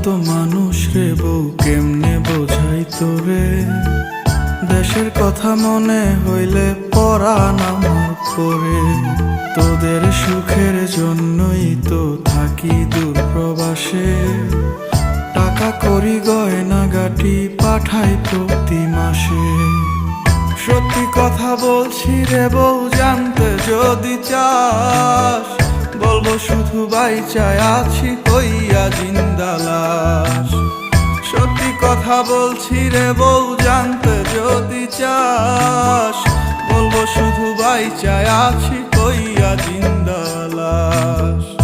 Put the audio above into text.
তো মানুষ রে বউ, কেমনে বোঝাই তোরে। দেশের কথা মনে হইলে পরাণ আমার পরে। তোদের সুখের জন্যই তো থাকি দূর প্রবাসে। টাকা করি গয়না গাটি পাঠাই প্রতি মাসে। সত্যি কথা বলছি রে বউ, জানতে যদি চাস, বলবো শুধু বাইচায় আছি হইয়া জিন্দা লাশ। সত্যি কথা বলছি রে বউ, জানতে যদি চাস, বলবো শুধু বাইচায় আছি হইয়া জিন্দা লাশ।